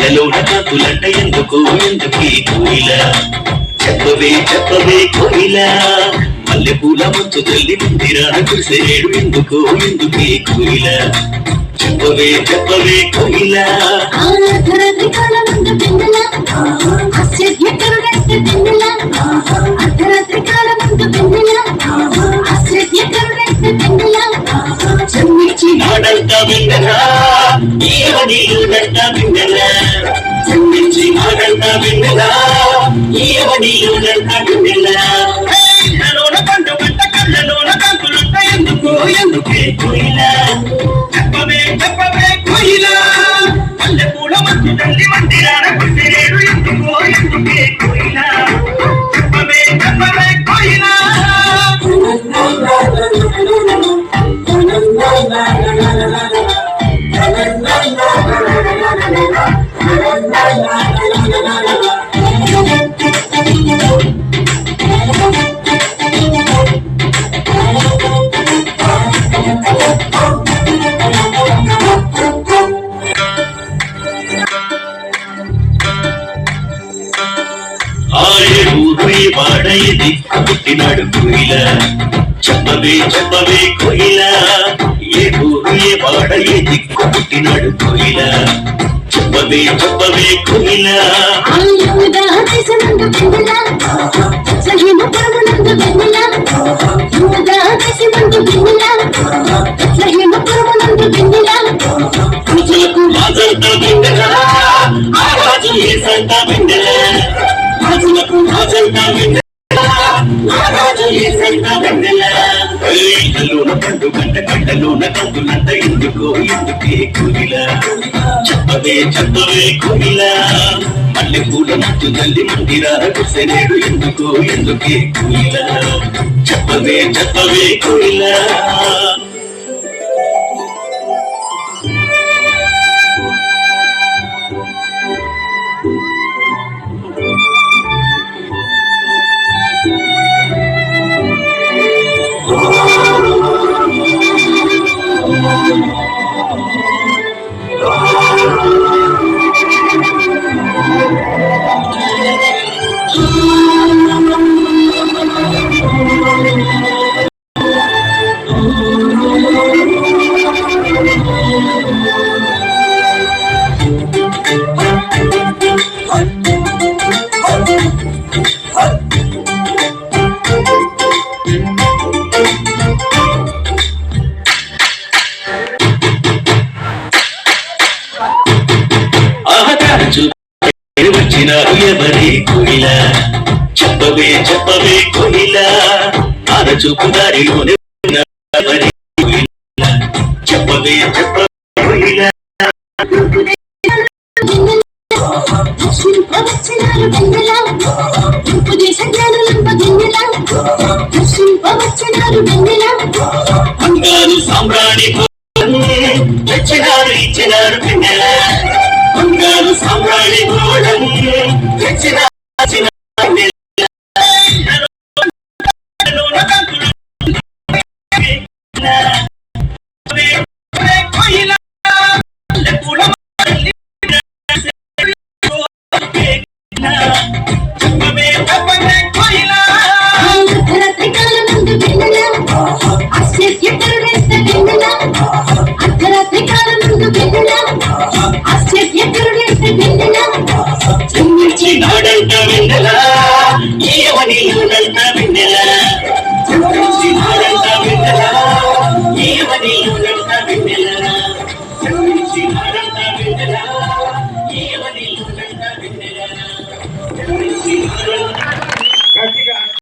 కళ్ళలోన కాకులంట ఎందుకు ఎందుకీ కోయిల చెప్పవే చెప్పవే కోయిల మల్లెపూల మంచు తల్లి మందిరాన కురిసేడు ఎందుకు ఎందుకీ కోయిల చెప్పవే చెప్పవే కోయిల నాడంతా విన్నరా ఈవనీయుడంతా విన్నరా చందించి నాడంతా విన్నరా ఈవనీయుడంతా విన్నరా కళ్ళలోన పండు గంట కళ్ళలోన కాకులంట ఎందుకు ఎందుకే కోయిల చెప్పవే చెప్పవే కోయిల మల్లెపూల మంచు తల్లి మందిరాన కురిసేడు ఎందుకు ఎందుకే కోయిల చెప్పవే చెప్పవే కోయిల వాడయ్యది పుట్టినాడు కోయిల చెప్పవే చెప్పవే కోయిల ఏ ఊరు ఏ వాడయ్యది పుట్టినాడు కోయిల చెప్పవే చెప్పవే కోయిల మాజంతా బిండెలా ఆ రాజు ఏ సంతా బిండెలా కళ్ళలోన పండు గంట కళ్ళలోన కందులంట ఎందుకో ఎందుకే కోయిల చెప్పవే చెప్పవే కోయిల మల్లెపూల మంచు తల్లి మందిరాన కురిసేడు ఎందుకో ఎందుకే కోయిల చెప్పవే చెప్పవే కోయిల వచ్చినారు ఎవరి కోయిల చెప్పవే చెప్పవే కోయిల ఆరచూపు దారిలోనే ఎవరి కోయిల చెప్పవే చెప్పవే కోయిల బంగారు సామ్రాణి తెచ్చినారు ఇచ్చినారు పిన్నెల బంగారు సామ్రాణి తెచ్చినారు